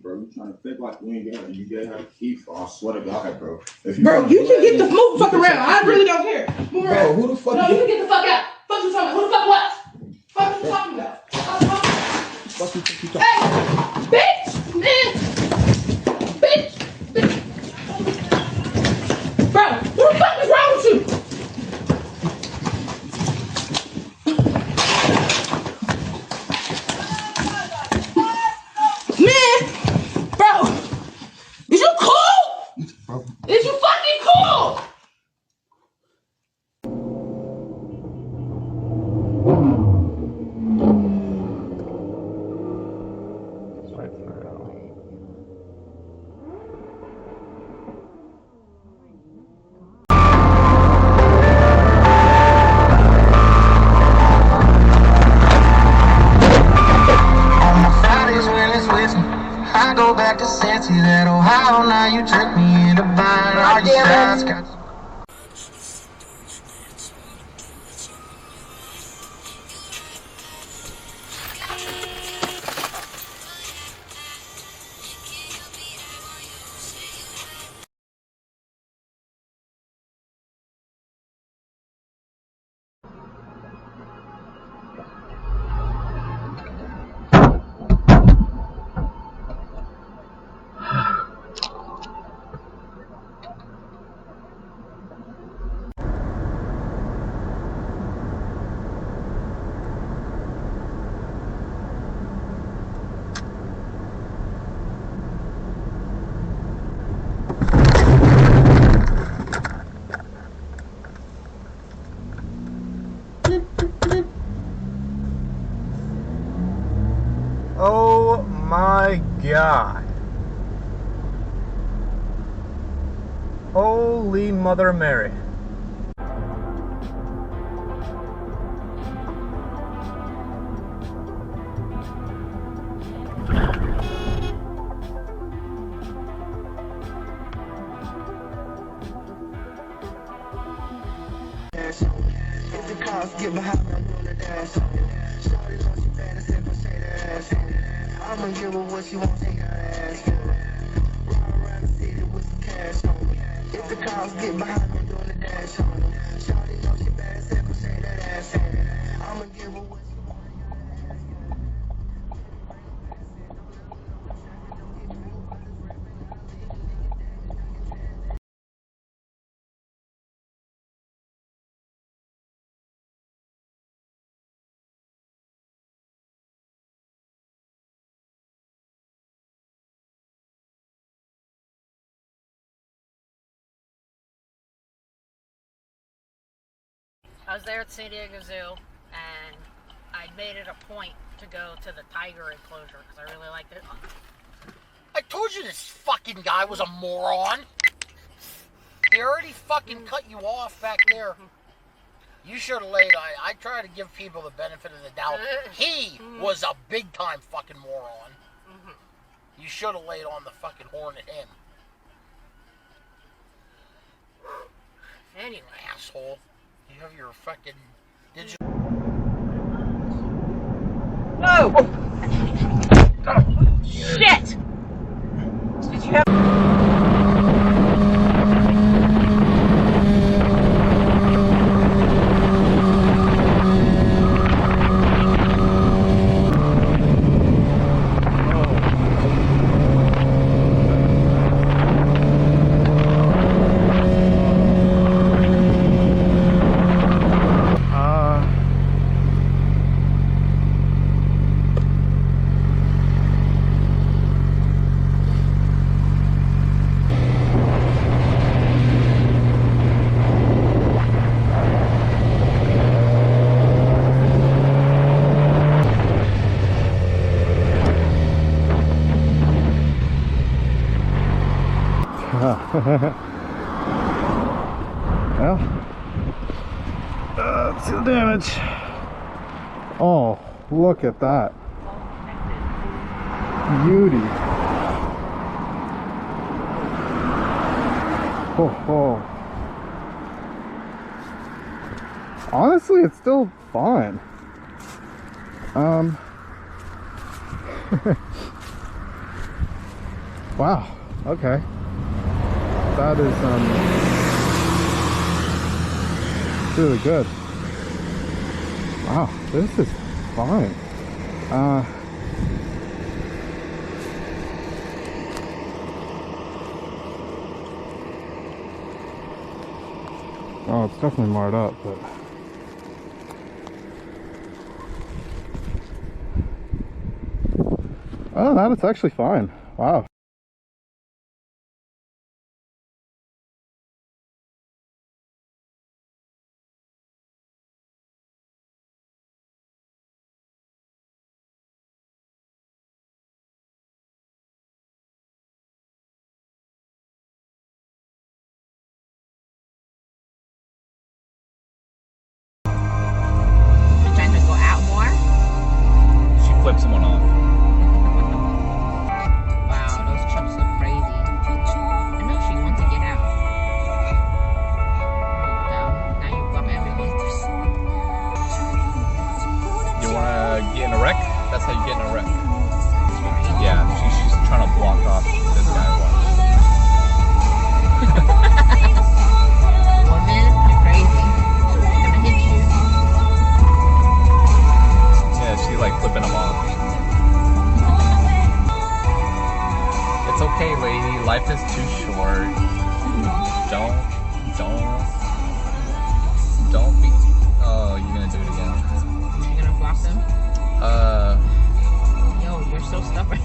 Bro, you trying to think like you ain't got it. You gave her the key for. I swear to God, bro. Bro, you can get the move fuck around. I really don't care. Move around. Bro, who the fuck? No, you can get the fuck out. Fuck you talking about? Who the fuck what? Fuck you talking about? Fuck you think you talking? Hey, bitch, man, bitch. Bro, what the fuck is wrong with you? Man, bro, is you cool? Is you fucking cool? I go back to Santy, that Ohio, now you trick me into buying all your shots. Oh my God. Holy Mother Mary. If the cops get behind me, I'm doing the dash. Shorty knows she bad as if I say that ass. I'ma give her what she wants, ain't got ass for. Ride around the city with some cash on me. If the cops get behind me, I'm doing the dash on me. Shorty knows she bad as if I say that ass. I'ma give her what she wants. I was there at San Diego Zoo, and I made it a point to go to the tiger enclosure because I really liked it. I told you this fucking guy was a moron. He already fucking cut you off back there. You should have laid. I try to give people the benefit of the doubt. He was a big time fucking moron. You should have laid on the fucking horn at him. Anyway. Asshole. You have your fucking digital. Whoa! Oh, shit! Did you have? Well, that's the damage. Oh, look at that. Beauty. Oh. Honestly, it's still fine. Wow. Okay. That is really good. Wow, this is fine. Oh, it's definitely marred up, but oh, that it's actually fine. Wow. Trying to go out more? She flips someone off. Wow, those chumps look crazy. I know she wants to get out. There you go. Now you bump everyone. You wanna get in a wreck? That's how you get in a wreck. Yeah, she's trying to block off this guy. Woman, you're crazy. I'm gonna hit you. Yeah, she's like flipping him off. It's okay, lady. Life is too short. Don't be. Oh, you're gonna do it again. You're gonna block them? Yo, you're so stubborn.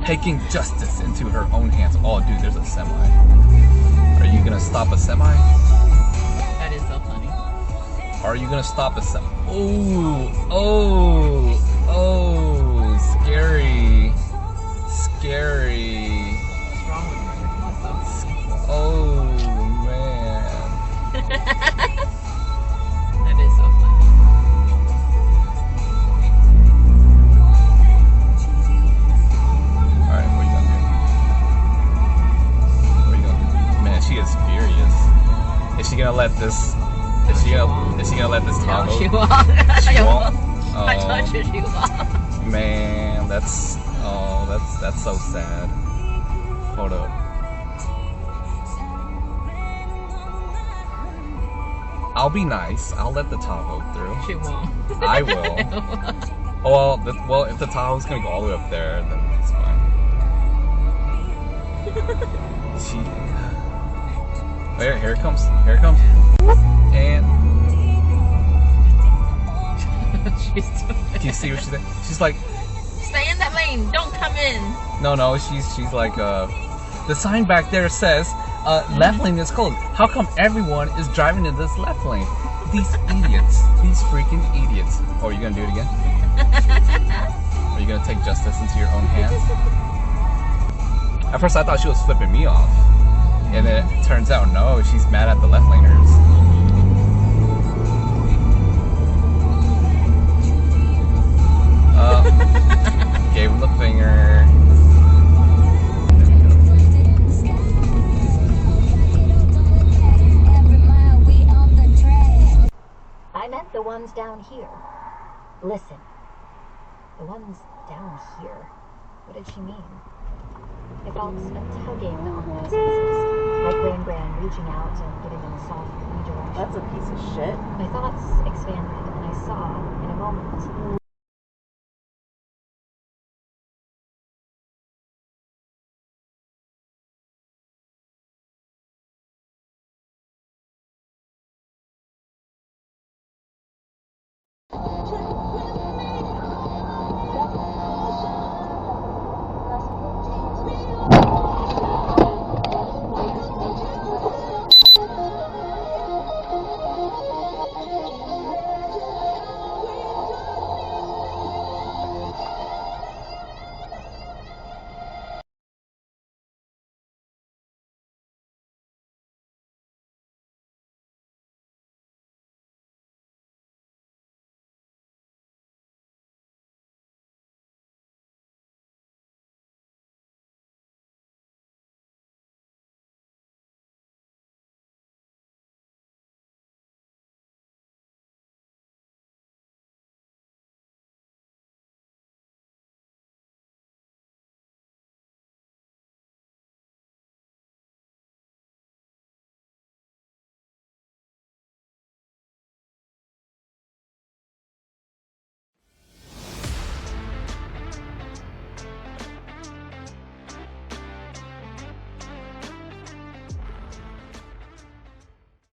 Taking justice into her own hands. Oh, dude, there's a semi. Are you gonna stop a semi? That is so funny. Are you gonna stop a semi? Oh, scary. What's wrong with her? Oh, man. That is so funny. Alright, what are you gonna do? Man, she is furious. Is she gonna let this? Is she gonna let this toggle? No, she won't. She won't? I told you she won't. Man, that's so sad. Hold up. I'll be nice. I'll let the Tahoe through. She won't. I will. Oh, well, if the Tahoe's gonna go all the way up there, then it's fine. Here it comes. Here it comes. And do you see what she's saying? She's like, stay in that lane. Don't come in. no. She's like, the sign back there says, left lane is closed. How come everyone is driving in this left lane? These idiots. These freaking idiots. Oh, are you gonna do it again? Are you gonna take justice into your own hands? At first I thought she was flipping me off. And then it turns out, no, she's mad at the left laners. Gave him the finger. I meant the ones down here. Listen. The ones down here? What did she mean? I felt a tugging on my senses, like Gran reaching out and giving them a soft redirection. That's a piece of shit. My thoughts expanded, and I saw, in a moment,